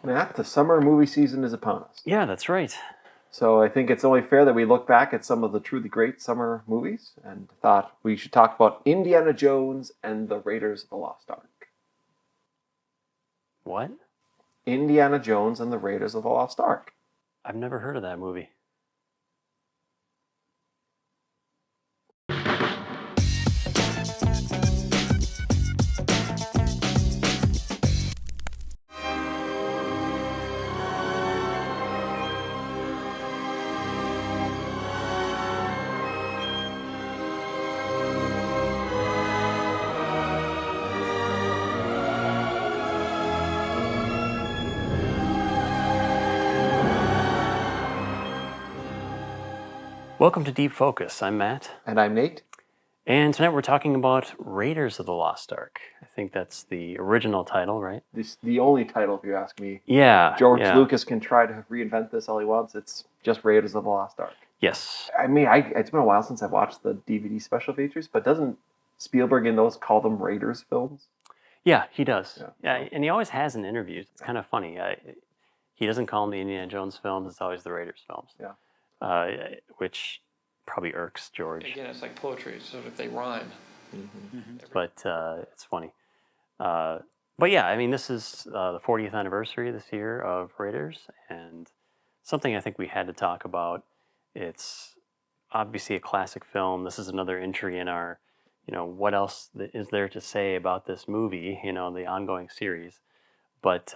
Matt, the summer movie season is upon us. Yeah, that's right. So I think it's only fair that we look back at some of the truly great summer movies and thought we should talk about Indiana Jones and the Raiders of the Lost Ark. What? Indiana Jones and the Raiders of the Lost Ark. I've never heard of that movie. Welcome to Deep Focus. I'm Matt. And I'm Nate. And tonight we're talking about Raiders of the Lost Ark. I think that's the original title, right? This is the only title, if you ask me. Yeah. George Lucas can try to reinvent this all he wants. It's just Raiders of the Lost Ark. Yes. I mean, it's been a while since I've watched the DVD special features, but doesn't Spielberg in those call them Raiders films? Yeah, he does. Yeah. And he always has in interviews. It's kind of funny. He doesn't call them the Indiana Jones films. It's always the Raiders films. Yeah. Which probably irks George. Again, it's like poetry, so if they rhyme. But it's funny. But yeah, I mean, this is the 40th anniversary this year of Raiders, and something I think we had to talk about. It's obviously a classic film. This is another entry in our, what else is there to say about this movie, the ongoing series. But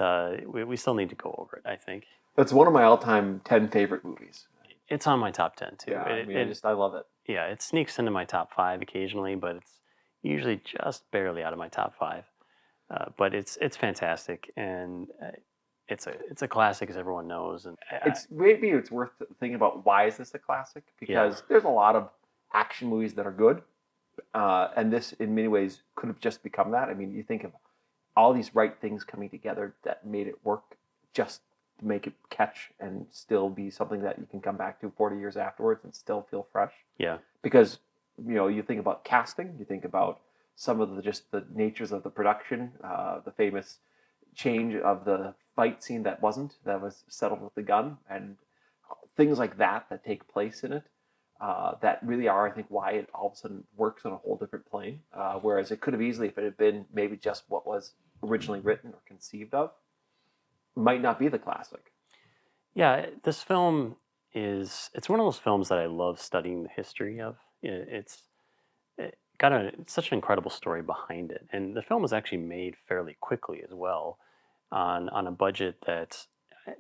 we still need to go over it, I think. It's one of my all-time 10 favorite movies. It's on my top 10, too. Yeah, I love it. Yeah, it sneaks into my top 5 occasionally, but it's usually just barely out of my top 5. But it's fantastic, and it's a classic, as everyone knows. And maybe it's worth thinking about why is this a classic? Because there's a lot of action movies that are good, and this, in many ways, could have just become that. I mean, you think of all these right things coming together that made it work, just to make it catch and still be something that you can come back to 40 years afterwards and still feel fresh. Yeah. Because you think about casting, you think about some of the natures of the production, the famous change of the fight scene that was settled with the gun, and things like that take place in it, that really are, I think, why it all of a sudden works on a whole different plane. Whereas it could have easily, if it had been maybe just what was originally written or conceived of, might not be the classic. Yeah, this film it's one of those films that I love studying the history of. It's got such an incredible story behind it, and the film was actually made fairly quickly as well, on a budget that,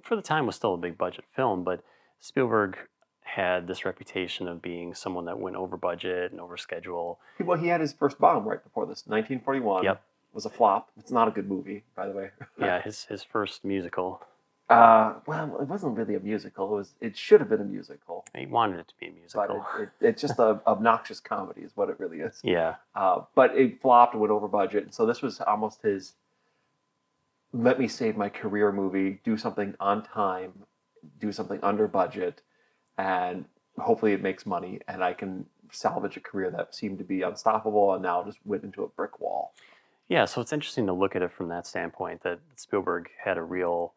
for the time, was still a big budget film. But Spielberg had this reputation of being someone that went over budget and over schedule. Well, he had his first bomb right before this, 1941. Yep. Was a flop. It's not a good movie, by the way. Yeah, his first musical. Well, it wasn't really a musical. It should have been a musical. He wanted it to be a musical. But it's just an obnoxious comedy is what it really is. Yeah. But it flopped and went over budget. And so this was almost his, let me save my career movie, do something on time, do something under budget, and hopefully it makes money and I can salvage a career that seemed to be unstoppable and now just went into a brick wall. Yeah, so it's interesting to look at it from that standpoint, that Spielberg had a real,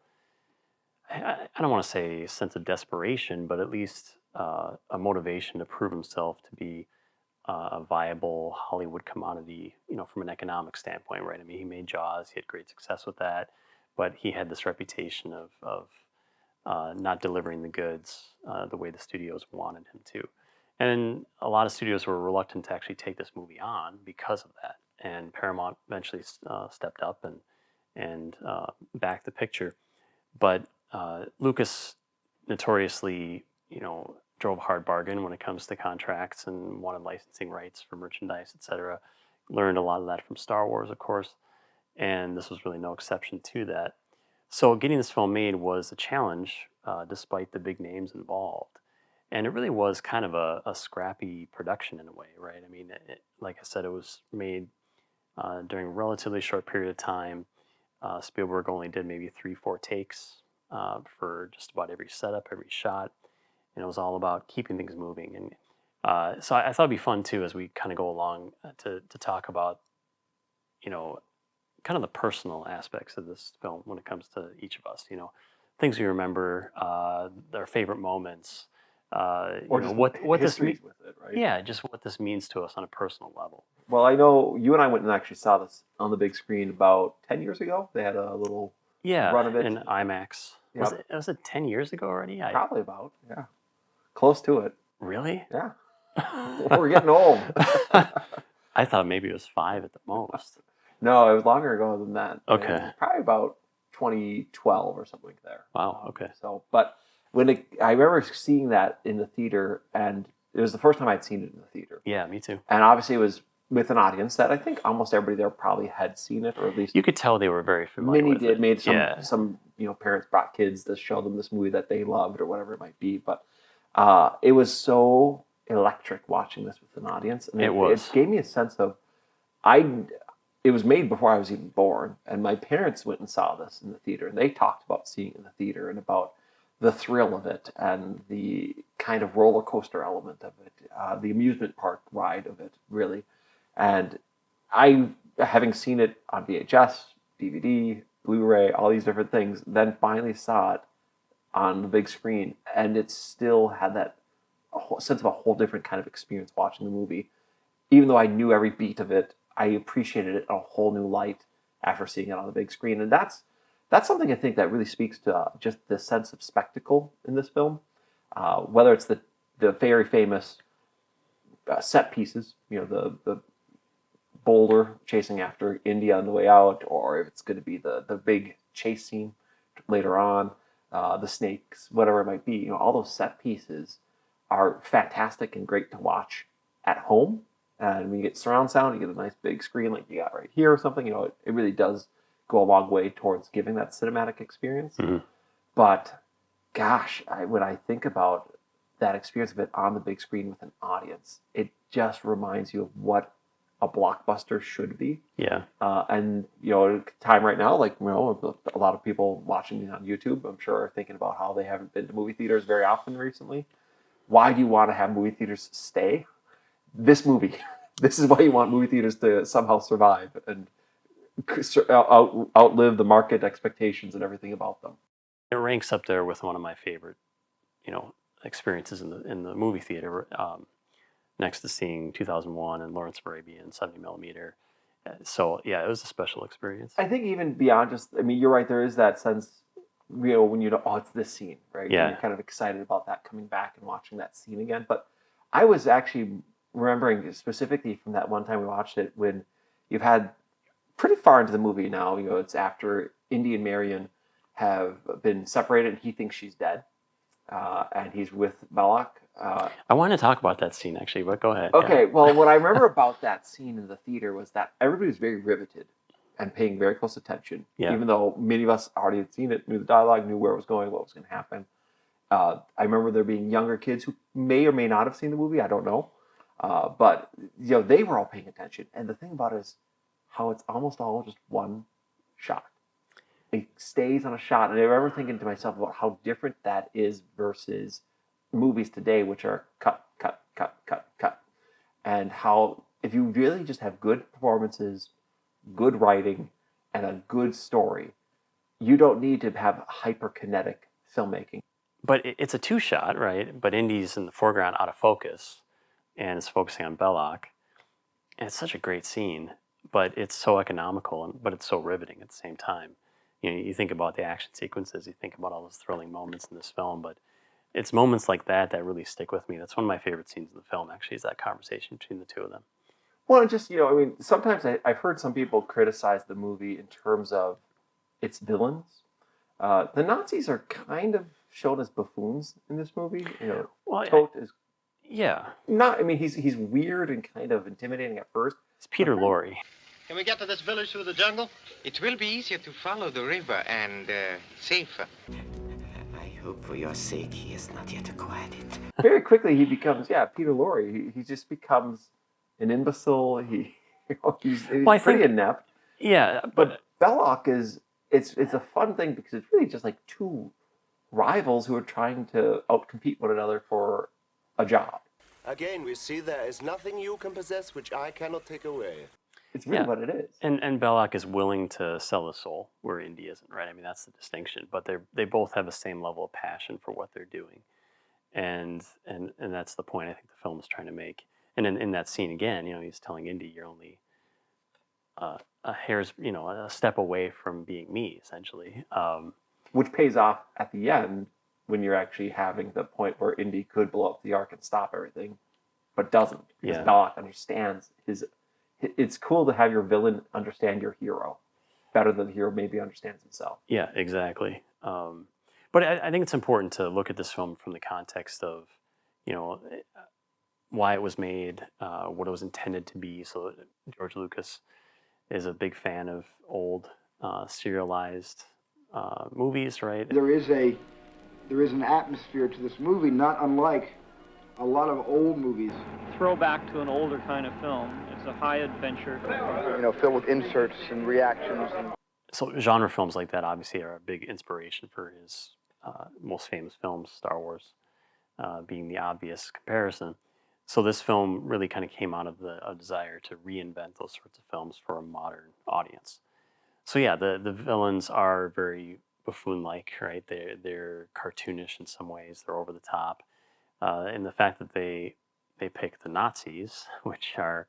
I don't want to say sense of desperation, but at least a motivation to prove himself to be a viable Hollywood commodity, from an economic standpoint, right? I mean, he made Jaws, he had great success with that, but he had this reputation of not delivering the goods the way the studios wanted him to. And a lot of studios were reluctant to actually take this movie on because of that. And Paramount eventually stepped up and backed the picture. But Lucas notoriously, drove a hard bargain when it comes to contracts and wanted licensing rights for merchandise, etc. Learned a lot of that from Star Wars, of course, and this was really no exception to that. So getting this film made was a challenge, despite the big names involved. And it really was kind of a scrappy production in a way, right? I mean, like I said, it was made during a relatively short period of time. Spielberg only did maybe 3-4 takes for just about every setup, every shot. And it was all about keeping things moving. And so I thought it'd be fun, too, as we kind of go along to talk about, kind of the personal aspects of this film when it comes to each of us. Things we remember, our favorite moments. Or You know just what this histories with it, right? yeah, just what this means to us on a personal level. Well, I know you and I went and actually saw this on the big screen about 10 years ago. They had a little Yeah, run of it. in IMAX. Yep. Was it 10 years ago already? Probably about, yeah. Close to it. Really? Yeah. We're getting old. I thought maybe it was 5 at the most. No, it was longer ago than that. Okay. It was probably about 2012 or something there. Wow. Okay. So, but I remember seeing that in the theater, and it was the first time I'd seen it in the theater. Yeah, me too. And obviously, it was with an audience that I think almost everybody there probably had seen it, or at least You could tell they were very familiar many with did. it. Made Yeah. some parents brought kids to show them this movie that they loved or whatever it might be. But it was so electric watching this with an audience, and It was. It gave me a sense of It was made before I was even born, and my parents went and saw this in the theater, and they talked about seeing it in the theater and about the thrill of it and the kind of roller coaster element of it, the amusement park ride of it, really. And I, having seen it on VHS, DVD, Blu-ray, all these different things, then finally saw it on the big screen, and it still had that sense of a whole different kind of experience watching the movie. Even though I knew every beat of it, I appreciated it in a whole new light after seeing it on the big screen, and that's something I think that really speaks to just the sense of spectacle in this film. Whether it's the very famous set pieces, the boulder chasing after Indy on the way out, or if it's going to be the big chase scene later on, the snakes, whatever it might be. All those set pieces are fantastic and great to watch at home. And when you get surround sound, you get a nice big screen like you got right here or something. It really does go a long way towards giving that cinematic experience. Mm-hmm. But gosh, when I think about that experience of it on the big screen with an audience, it just reminds you of what a blockbuster should be. Yeah. And time right now, like a lot of people watching me on YouTube, I'm sure, are thinking about how they haven't been to movie theaters very often recently. Why do you want to have movie theaters stay? This movie. This is why you want movie theaters to somehow survive and outlive the market expectations and everything about them. It ranks up there with one of my favorite, experiences in the movie theater. Next to seeing 2001 and Lawrence of Arabia in 70 millimeter. So yeah, it was a special experience. I think even beyond just, you're right. There is that sense, when you know, oh, it's this scene, right? Yeah. And you're kind of excited about that coming back and watching that scene again. But I was actually remembering specifically from that one time we watched it when you've had pretty far into the movie now. It's after Indy and Marion have been separated, and he thinks she's dead, and he's with Belloc. I want to talk about that scene actually, but go ahead. Okay, Yeah. well, what I remember about that scene in the theater was that everybody was very riveted and paying very close attention, even though many of us already had seen it, knew the dialogue, knew where it was going, what was going to happen. I remember there being younger kids who may or may not have seen the movie. I don't know. But they were all paying attention, and the thing about it is how it's almost all just one shot. It stays on a shot, and I remember thinking to myself about how different that is versus movies today, which are cut, cut, cut, cut, cut, and how if you really just have good performances, good writing, and a good story, you don't need to have hyperkinetic filmmaking. But it's a two-shot, right? But Indy's in the foreground, out of focus, and it's focusing on Belloc. And it's such a great scene, but it's so economical, but it's so riveting at the same time. You think about the action sequences, you think about all those thrilling moments in this film, but it's moments like that that really stick with me. That's one of my favorite scenes in the film, actually, is that conversation between the two of them. Well, just, sometimes I've heard some people criticize the movie in terms of its villains. The Nazis are kind of shown as buffoons in this movie. Well, Tote is not. He's weird and kind of intimidating at first. It's Peter Lorre. Can we get to this village through the jungle? It will be easier to follow the river and safer. I hope for your sake he has not yet acquired it. Very quickly he becomes, Peter Lorre. He just becomes an imbecile. He's pretty inept. Yeah, but Belloc is it's a fun thing because it's really just like two rivals who are trying to outcompete one another for a job. Again, we see there is nothing you can possess which I cannot take away. It's really Yeah. what it is. And Belloc is willing to sell his soul, where Indy isn't, right? I mean, that's the distinction. But they both have the same level of passion for what they're doing, and that's the point I think the film is trying to make. And in that scene again, he's telling Indy, "You're only a hair's, a step away from being me," essentially. Which pays off at the end when you're actually having the point where Indy could blow up the Ark and stop everything, but doesn't, because Yeah. Belloc understands his. It's cool to have your villain understand your hero better than the hero maybe understands himself. Yeah, exactly. But I think it's important to look at this film from the context of, why it was made, what it was intended to be. So George Lucas is a big fan of old serialized movies, right? There is an atmosphere to this movie not unlike a lot of old movies. Throwback to an older kind of film. It's a high adventure. Filled with inserts and reactions. So genre films like that obviously are a big inspiration for his most famous films, Star Wars being the obvious comparison. So this film really kind of came out of a desire to reinvent those sorts of films for a modern audience. So yeah, the villains are very buffoon-like, right? They're cartoonish in some ways. They're over the top. And the fact that they pick the Nazis, which are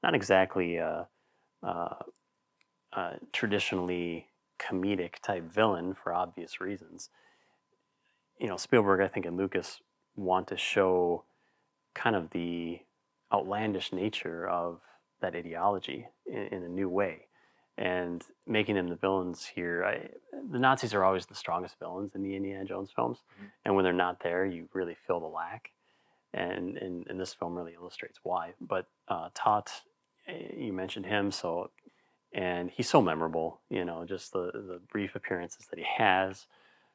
not exactly a traditionally comedic type villain for obvious reasons. Spielberg, I think, and Lucas want to show kind of the outlandish nature of that ideology in a new way, and making them the villains here. The Nazis are always the strongest villains in the Indiana Jones films, and when they're not there, you really feel the lack. And this film really illustrates why. But Tot, you mentioned him, and he's so memorable. Just the brief appearances that he has,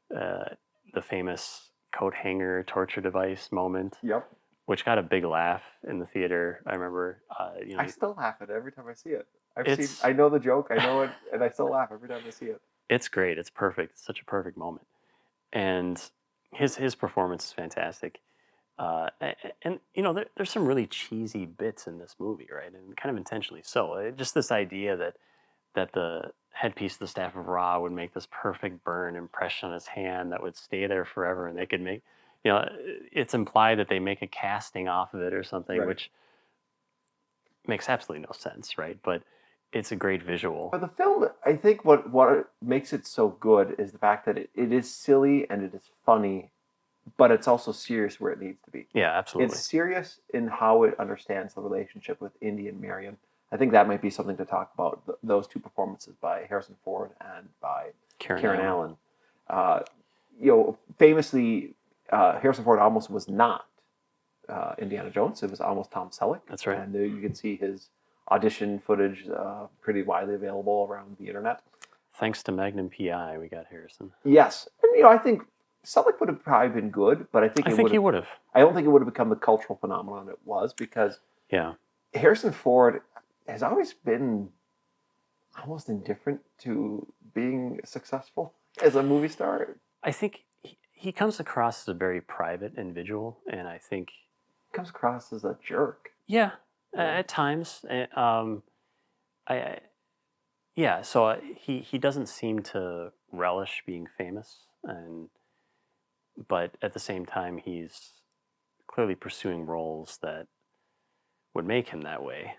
the famous coat hanger torture device moment. Yep. Which got a big laugh in the theater. I remember. I still laugh at it every time I see it. It's- I know the joke, I know it, and I still laugh every time I see it. It's great. It's perfect. It's such a perfect moment, and his performance is fantastic. And there's some really cheesy bits in this movie, right? And kind of intentionally so. Just this idea that the headpiece of the Staff of Ra would make this perfect burn impression on his hand that would stay there forever, and they could make. It's implied that they make a casting off of it or something, Right. which makes absolutely no sense, right? But it's a great visual. But the film, I think what makes it so good is the fact that it is silly and it is funny, but it's also serious where it needs to be. Yeah, absolutely. It's serious in how it understands the relationship with Indy and Marion. I think that might be something to talk about, those two performances by Harrison Ford and by Karen Allen. Famously, Harrison Ford almost was not Indiana Jones. It was almost Tom Selleck. That's right. And you can see his audition footage pretty widely available around the internet. Thanks to Magnum PI, we got Harrison. Yes. And, I think Selleck would have probably been good, but I think he would have. I don't think it would have become the cultural phenomenon it was, because Harrison Ford has always been almost indifferent to being successful as a movie star. I think he comes across as a very private individual, and I think he comes across as a jerk. Yeah, at times. So he doesn't seem to relish being famous, but at the same time, he's clearly pursuing roles that would make him that way.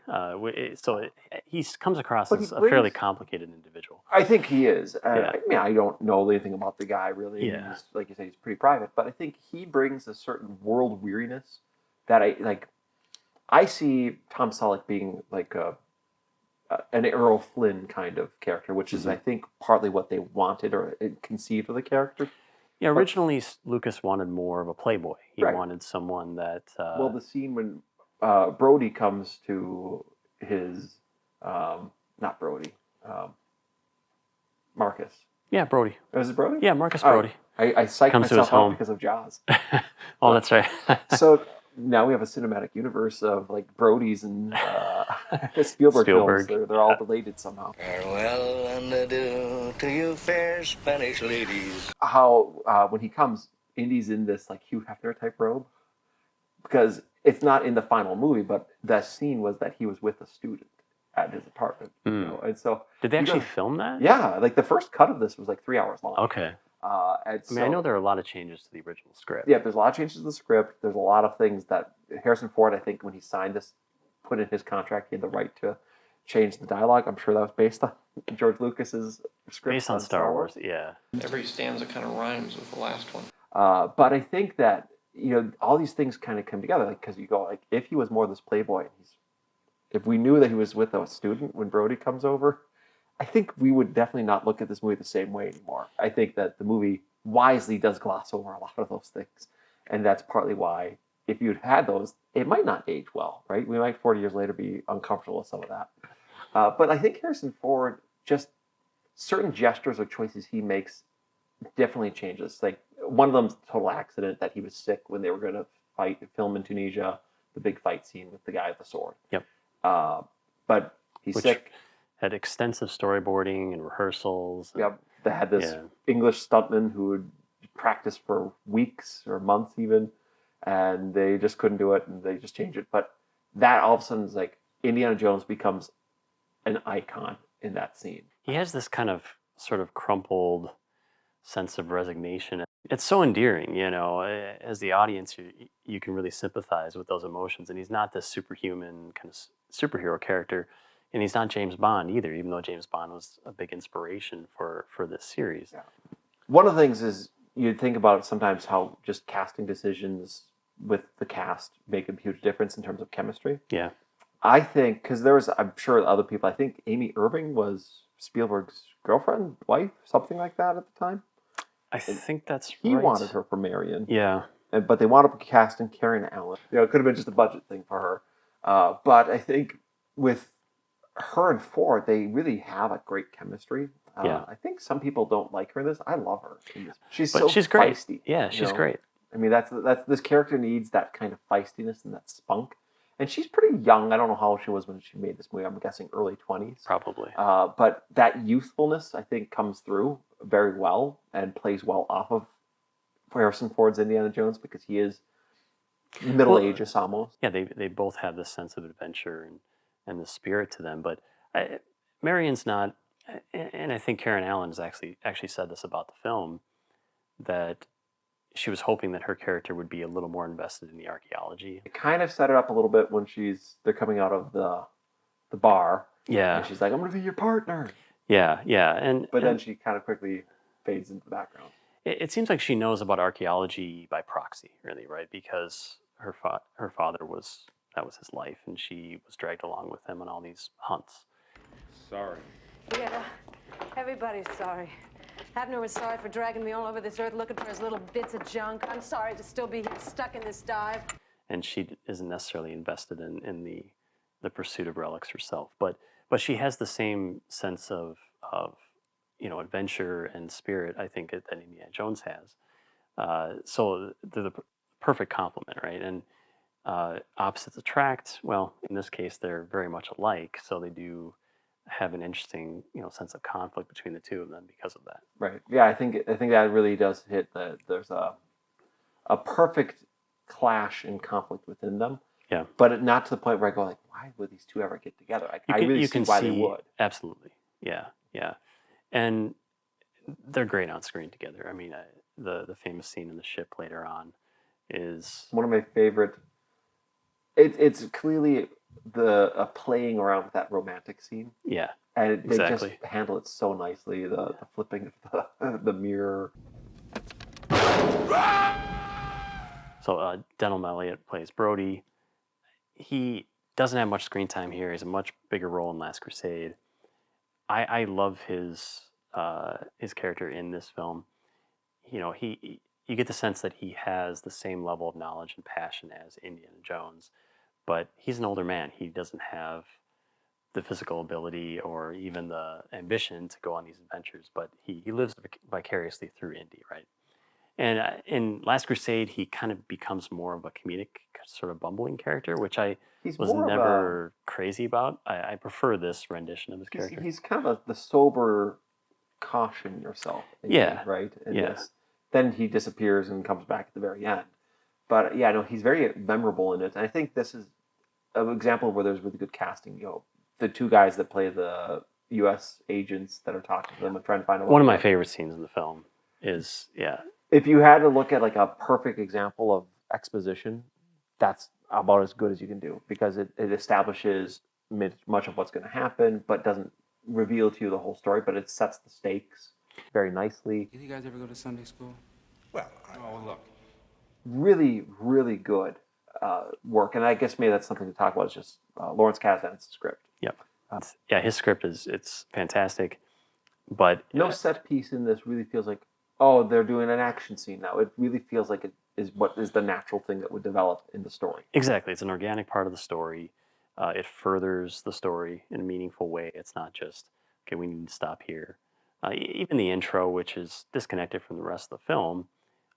He comes across as a fairly complicated individual. I think he is. I don't know anything about the guy, really. Yeah. He's, like you say, he's pretty private. But I think he brings a certain world weariness that I see Tom Selleck being like an Errol Flynn kind of character, which is, I think, partly what they wanted or conceived of the character. Yeah, originally Lucas wanted more of a playboy. He wanted someone that... the scene when Brody comes to his... not Brody. Marcus. Yeah, Brody. Was it Brody? Yeah, Marcus Brody. I psyched Comes to his myself home. out because of Jaws. Oh, that's right. So now we have a cinematic universe of like Brody's and Spielberg films. They're all related somehow. Farewell and adieu to you fair Spanish ladies. How when he comes, Indy's in this like Hugh Hefner type robe, because it's not in the final movie, but that scene was that he was with a student, at his apartment. You know? And so Did they you actually gotta- film that? Yeah, like the first cut of this was like 3 hours long. Okay. And I mean, I know there are a lot of changes to the original script. Yeah, there's a lot of changes to the script. There's a lot of things that Harrison Ford, I think, when he signed this, put in his contract, he had the right to change the dialogue. I'm sure that was based on George Lucas's script. Based on Star Wars, yeah. Every stanza kind of rhymes with the last one. But I think that, you know, all these things kind of come together, like, because you go, like, if he was more this playboy, if we knew that he was with a student when Brody comes over, I think we would definitely not look at this movie the same way anymore. I think that the movie wisely does gloss over a lot of those things. And that's partly why, if you'd had those, it might not age well, right? We might 40 years later be uncomfortable with some of that. But I think Harrison Ford, just certain gestures or choices he makes definitely changes. Like, one of them's a total accident, that he was sick when they were going to film in Tunisia, the big fight scene with the guy with the sword. Yep. But he's sick. Had extensive storyboarding and rehearsals. And, Yep. They had this English stuntman who would practice for weeks or months even, and they just couldn't do it, and they just changed it. But that all of a sudden is like Indiana Jones becomes an icon in that scene. He has this kind of sort of crumpled sense of resignation. It's so endearing, you know. As the audience, you can really sympathize with those emotions. And he's not this superhuman kind of superhero character. And he's not James Bond either, even though James Bond was a big inspiration for this series. Yeah. One of the things is, you'd think about sometimes how just casting decisions with the cast make a huge difference in terms of chemistry. Yeah. I think, because I'm sure other people, I think Amy Irving was Spielberg's girlfriend, wife, something like that at the time. I think that's He right. wanted her for Marion. Yeah. But they wound up casting Karen Allen. You know, it could have been just a budget thing for her. But I think with her and Ford, they really have a great chemistry. I think some people don't like her in this. I love her in this. She's great. feisty. Yeah, she's great. I mean, that's this character needs that kind of feistiness and that spunk. And she's pretty young. I don't know how old she was when she made this movie. I'm guessing early 20s. Probably. But that youthfulness, I think, comes through very well and plays well off of Harrison Ford's Indiana Jones, because he is middle ages almost. Yeah, they both have this sense of adventure and the spirit to them. But Marion's not, and I think Karen Allen has actually said this about the film, that she was hoping that her character would be a little more invested in the archaeology. It kind of set it up a little bit when they're coming out of the bar. Yeah. And she's like, I'm going to be your partner. Yeah. But then she kind of quickly fades into the background. It seems like she knows about archaeology by proxy, really, right? Because her father that was his life, and she was dragged along with him on all these hunts. Sorry. Yeah, everybody's sorry. Abner was sorry for dragging me all over this earth looking for his little bits of junk. I'm sorry to still be here stuck in this dive. And she isn't necessarily invested in the pursuit of relics herself, but she has the same sense of adventure and spirit, I think, that Indiana Jones has. So they're the perfect complement, right? And opposites attract. Well, in this case, they're very much alike, so they do have an interesting, sense of conflict between the two of them because of that. Right. Yeah, I think that really does hit there's a perfect clash and conflict within them. Yeah. But not to the point where I go like, why would these two ever get together? I really see why they would. Absolutely. Yeah. And they're great on screen together. I mean, the famous scene in the ship later on is one of my favorite. It's clearly a playing around with that romantic scene. Yeah, and they exactly. just handle it so nicely. The flipping of the mirror. So Denholm Elliott plays Brody. He doesn't have much screen time here. He has a much bigger role in Last Crusade. I love his character in this film. You get the sense that he has the same level of knowledge and passion as Indiana Jones, but he's an older man. He doesn't have the physical ability or even the ambition to go on these adventures, but he lives vicariously through Indy, right? And in Last Crusade, he kind of becomes more of a comedic, sort of bumbling character, which I was never crazy about. I prefer this rendition of his character. He's kind of the sober caution yourself. Right? And yes. Then he disappears and comes back at the very end. But yeah, no, he's very memorable in it. And I think this is an example where there's really good casting. the two guys that play the U.S. agents that are talking to them and trying to find out. One of my favorite scenes in the film is, yeah. If you had to look at like a perfect example of exposition, that's about as good as you can do, because it establishes much of what's going to happen, but doesn't reveal to you the whole story, but it sets the stakes very nicely. Did you guys ever go to Sunday school? Well, look. Really, really good work, and I guess maybe that's something to talk about. Is just Lawrence Kasdan's script. Yep. Yeah, his script it's fantastic, but no set piece in this really feels like, oh, they're doing an action scene now. It really feels like it is what is the natural thing that would develop in the story. Exactly, it's an organic part of the story. It furthers the story in a meaningful way. It's not just, okay, we need to stop here. Even the intro, which is disconnected from the rest of the film,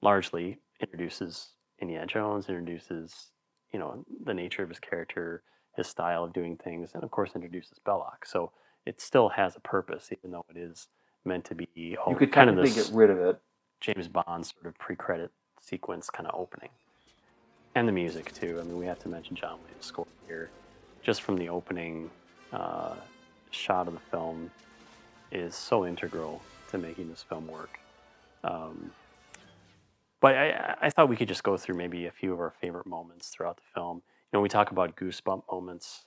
largely introduces Indiana Jones, introduces, the nature of his character, his style of doing things, and of course introduces Belloc. So it still has a purpose, even though it is meant to be you could kind of technically this get rid of it. James Bond sort of pre-credit sequence kind of opening. And the music too. I mean, we have to mention John Williams' score here. Just from the opening shot of the film is so integral to making this film work. But I thought we could just go through maybe a few of our favorite moments throughout the film. We talk about goosebump moments.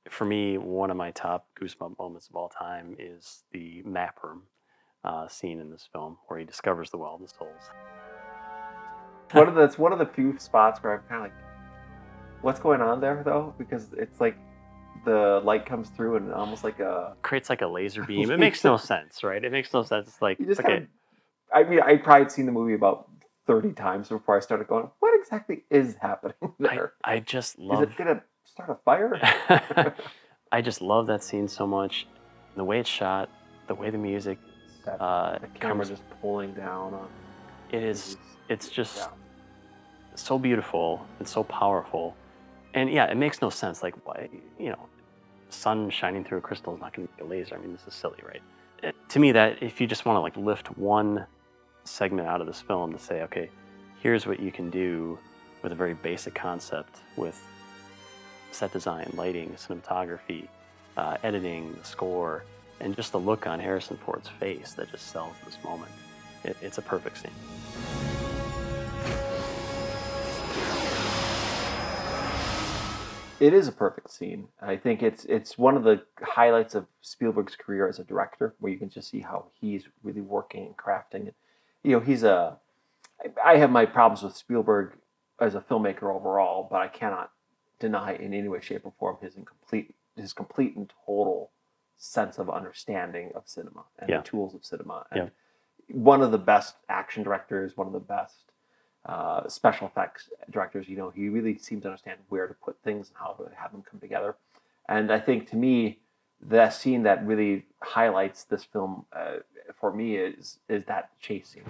For me, one of my top goosebump moments of all time is the map room scene in this film, where he discovers the Well of the Souls. It's one of the few spots where I'm kind of like, what's going on there, though? Because it's like the light comes through and almost like creates like a laser beam. It makes no sense, right? It makes no sense. It's like, okay. I mean, I probably had seen the movie about 30 times before I started going, what exactly is happening there? I just love... Is it going to start a fire? I just love that scene so much. The way it's shot, the way the music... the camera just pulling down on... It's just so beautiful and so powerful. And yeah, it makes no sense. Like, why, sun shining through a crystal is not going to be a laser. I mean, this is silly, right? To me, that if you just want to like lift one segment out of this film to say, okay, here's what you can do with a very basic concept with set design, lighting, cinematography, editing, the score, and just the look on Harrison Ford's face that just sells this moment. It's a perfect scene. It is a perfect scene. I think it's one of the highlights of Spielberg's career as a director, where you can just see how he's really working and crafting it. I have my problems with Spielberg as a filmmaker overall, but I cannot deny in any way, shape, or form his complete and total sense of understanding of cinema and the tools of cinema. And one of the best action directors, one of the best special effects directors. He really seems to understand where to put things and how to have them come together. And I think, to me, the scene that really highlights this film for me is that chase scene.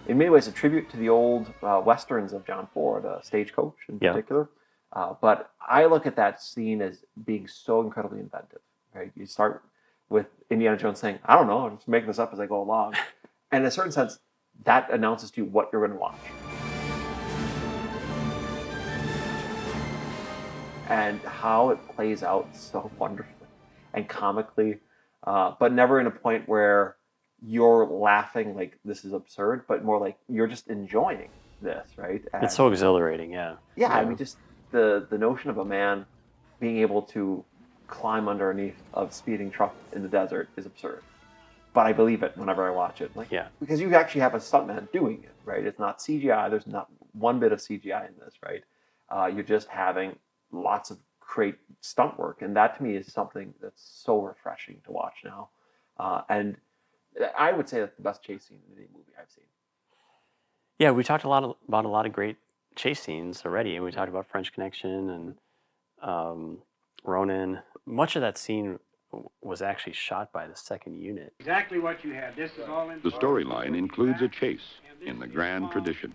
In many ways, a tribute to the old westerns of John Ford, Stagecoach in particular. But I look at that scene as being so incredibly inventive. Right? You start with Indiana Jones saying, I don't know, I'm just making this up as I go along. And in a certain sense, that announces to you what you're going to watch. And how it plays out so wonderfully and comically, but never in a point where you're laughing like this is absurd, but more like you're just enjoying this, right? And it's so exhilarating, yeah. Yeah, I mean, just the notion of a man being able to climb underneath a speeding truck in the desert is absurd. But I believe it whenever I watch it. Because you actually have a stuntman doing it, right? It's not CGI. There's not one bit of CGI in this, right? You're just having lots of great stunt work. And that, to me, is something that's so refreshing to watch now. And I would say that's the best chase scene in any movie I've seen. Yeah, we talked about a lot of great chase scenes already, and we talked about French Connection and Ronin. Much of that scene was actually shot by the second unit. Exactly what you had. This is all in the storyline includes a chase in the grand tradition.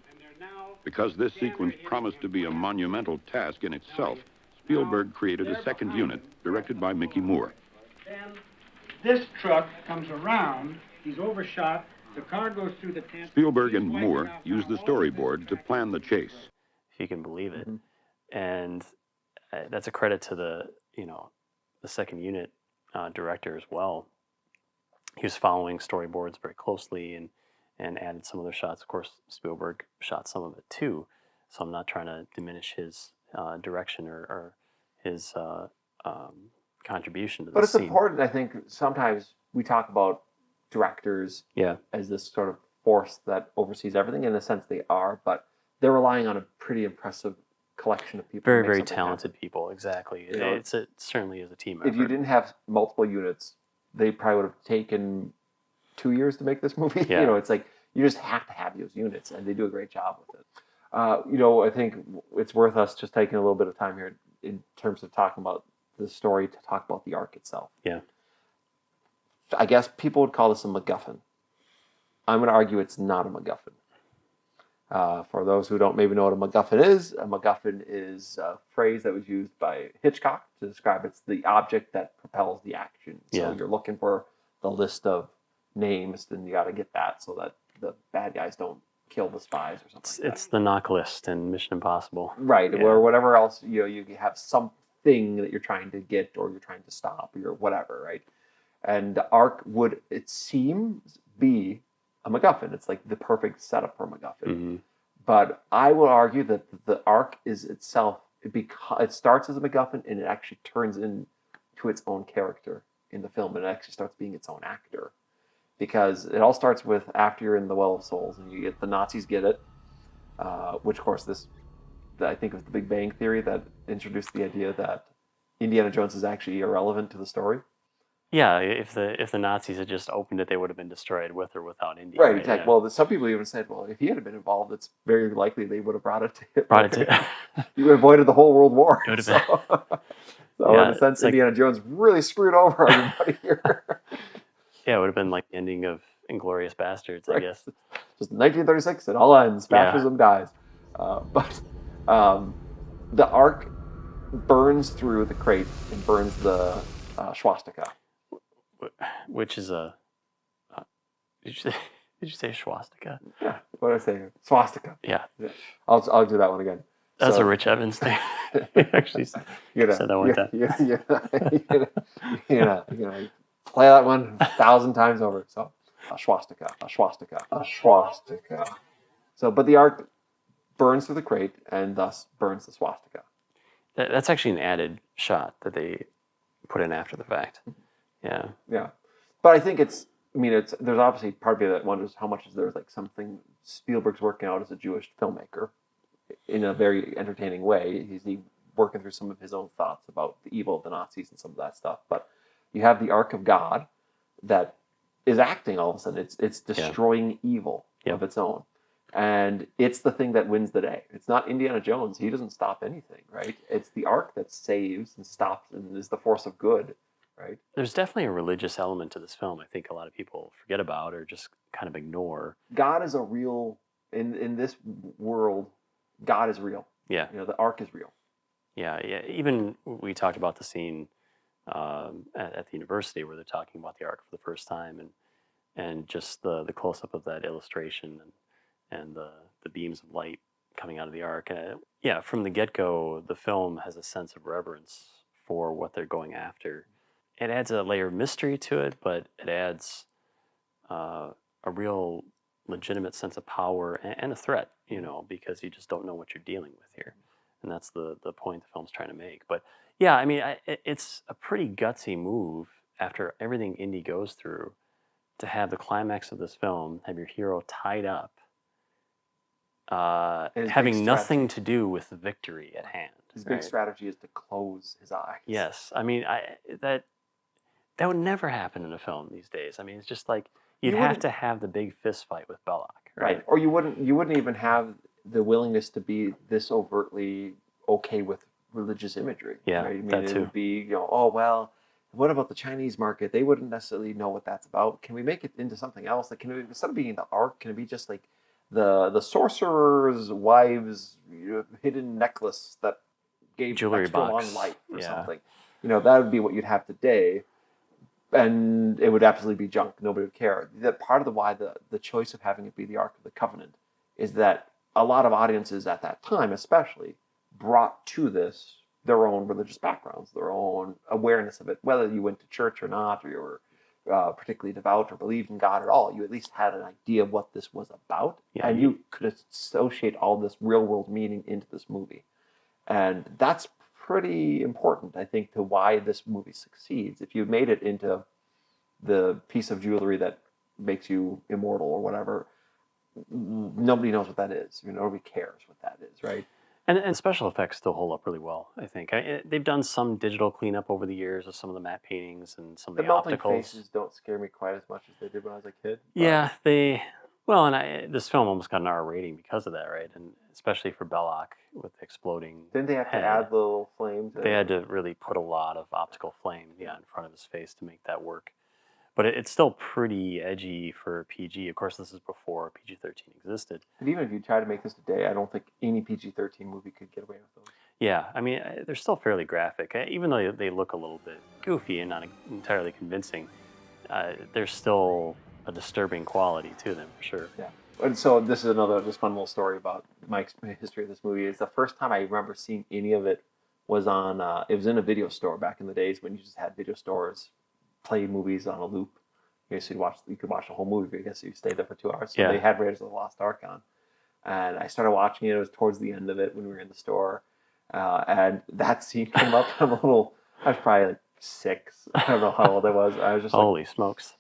Because this sequence promised to be a monumental task in itself, Spielberg created a second unit directed by Mickey Moore. Then this truck comes around. He's overshot The car goes through the tent. Spielberg and Moore used the storyboard to plan the chase. If you can believe it. Mm-hmm. And that's a credit to the second unit director as well. He was following storyboards very closely and added some other shots. Of course, Spielberg shot some of it too, so I'm not trying to diminish his direction or his contribution to this But it's scene. important, I think, sometimes we talk about directors as this sort of force that oversees everything. In a sense, they are, but they're relying on a pretty impressive collection of people. Very, very talented people, exactly. You know, it certainly is a team effort. If you didn't have multiple units, they probably would have taken 2 years to make this movie. Yeah. You know, it's like you just have to have those units, and they do a great job with it. I think it's worth us just taking a little bit of time here in terms of talking about the story to talk about the Ark itself. Yeah. I guess people would call this a MacGuffin. I'm going to argue it's not a MacGuffin. For those who don't maybe know what a MacGuffin is a phrase that was used by Hitchcock to describe it's the object that propels the action. So you're looking for the list of names, then you got to get that so that the bad guys don't kill the spies or something. It's the knock list in Mission Impossible. Right, or whatever else, you have something that you're trying to get or you're trying to stop or whatever, right? And the Ark would, it seems, be a MacGuffin. It's like the perfect setup for a MacGuffin. Mm-hmm. But I will argue that the Ark is itself, it starts as a MacGuffin and it actually turns into its own character in the film, and it actually starts being its own actor. Because it all starts with after you're in the Well of Souls and you get the Nazis get it, which of course I think was the Big Bang Theory that introduced the idea that Indiana Jones is actually irrelevant to the story. Yeah, if the Nazis had just opened it, they would have been destroyed with or without India. Right, exactly. Yeah. Well, some people even said, well, if he had been involved, it's very likely they would have brought it to Hitler. You avoided the whole World War. It would have been. So in a sense, Indiana Jones really screwed over everybody here. Yeah, it would have been like the ending of Inglourious Bastards, I guess. Just 1936, it all ends. Fascism dies. But the Ark burns through the crate and burns the swastika. Which is a... did you say swastika? Yeah, what did I say? Swastika. Yeah. I'll do that one again. That's a Rich Evans thing. He actually said that one time. Play that one 1,000 times over. So, a swastika. So, but the Ark burns through the crate and thus burns the swastika. That's actually an added shot that they put in after the fact. Yeah. Yeah. But I think there's obviously part of me that wonders how much is there like something Spielberg's working out as a Jewish filmmaker in a very entertaining way. He's working through some of his own thoughts about the evil of the Nazis and some of that stuff. But you have the Ark of God that is acting all of a sudden. It's destroying evil of its own. And it's the thing that wins the day. It's not Indiana Jones. He doesn't stop anything, right? It's the Ark that saves and stops and is the force of good, right? There's definitely a religious element to this film I think a lot of people forget about or just kind of ignore. God is a real, in this world, God is real. Yeah. The Ark is real. Yeah. Even we talked about the scene at the university where they're talking about the Ark for the first time and just the close-up of that illustration and the beams of light coming out of the Ark. From the get-go, the film has a sense of reverence for what they're going after. It adds a layer of mystery to it, but it adds a real legitimate sense of power and a threat, because you just don't know what you're dealing with here. And that's the point the film's trying to make. But yeah, I mean, it's a pretty gutsy move after everything Indy goes through to have the climax of this film, have your hero tied up, having nothing to do with the victory at hand. His big strategy is to close his eyes. Yes. I mean, that would never happen in a film these days. I mean, it's just like you'd have to have the big fist fight with Belloc, right? Or you wouldn't even have the willingness to be this overtly okay with religious imagery. Yeah, right? I mean, that it too. would be, oh, well, what about the Chinese market? They wouldn't necessarily know what that's about. Can we make it into something else? Like, instead of being the Ark, can it be just like the sorcerer's wife's hidden necklace that gave jewelry extra box. long life or something? That would be what you'd have today. and it would absolutely be junk. Nobody would care. That part of why the choice of having it be the Ark of the Covenant is that a lot of audiences at that time, especially, brought to this their own religious backgrounds, their own awareness of it. Whether you went to church or not, or you were particularly devout or believed in God at all, you at least had an idea of what this was about, and you could associate all this real world meaning into this movie, and that's pretty important, I think, to why this movie succeeds. If you made it into the piece of jewelry that makes you immortal or whatever, nobody knows what that is. Nobody cares what that is, right? And special effects still hold up really well, I think. They've done some digital cleanup over the years of some of the matte paintings and some of the melting opticals. Faces don't scare me quite as much as they did when I was a kid. Yeah, this film almost got an R rating because of that, right? And especially for Belloc with the exploding Didn't they have head, to add the little flames? They had to really put a lot of optical flame in front of his face to make that work. But it's still pretty edgy for PG. Of course, this is before PG-13 existed. And even if you try to make this today, I don't think any PG-13 movie could get away with those. Yeah, I mean, they're still fairly graphic. Even though they look a little bit goofy and not entirely convincing, there's still a disturbing quality to them, for sure. Yeah. And so this is another just fun little story about my history of this movie. It's the first time I remember seeing any of it was on, it was in a video store back in the days when you just had video stores play movies on a loop. You could watch the whole movie, but I guess you stayed there for 2 hours. So they had Raiders of the Lost Ark on. And I started watching it. It was towards the end of it when we were in the store. And that scene came up. I was probably like 6. I don't know how old I was. I was just Holy smokes.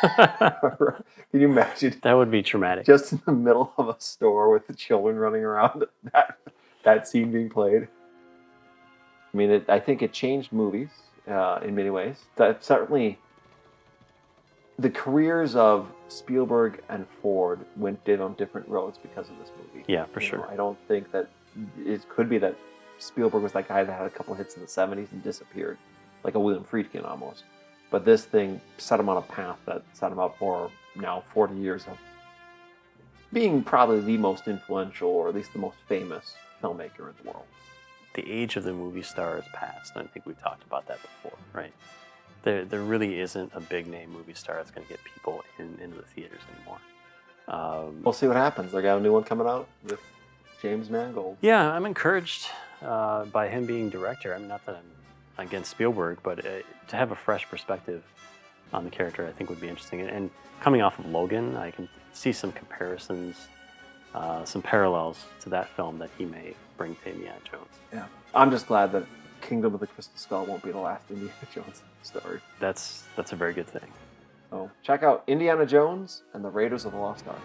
Can you imagine? That would be traumatic. Just in the middle of a store with the children running around, that scene being played. I mean, I think it changed movies in many ways. That certainly, the careers of Spielberg and Ford went on different roads because of this movie. Yeah, for sure. I don't think that it could be that Spielberg was that guy that had a couple hits in the 70s and disappeared, like a William Friedkin almost. But this thing set him on a path that set him up for now 40 years of being probably the most influential, or at least the most famous filmmaker in the world. The age of the movie star is past, and I think we've talked about that before, right? There really isn't a big name movie star that's going to get people into the theaters anymore. We'll see what happens. They got a new one coming out with James Mangold. Yeah, I'm encouraged by him being director. I mean, not that I'm against Spielberg, but to have a fresh perspective on the character, I think would be interesting. And coming off of Logan, I can see some comparisons, some parallels to that film that he may bring to Indiana Jones. Yeah, I'm just glad that Kingdom of the Crystal Skull won't be the last Indiana Jones story. That's a very good thing. So check out Indiana Jones and the Raiders of the Lost Ark.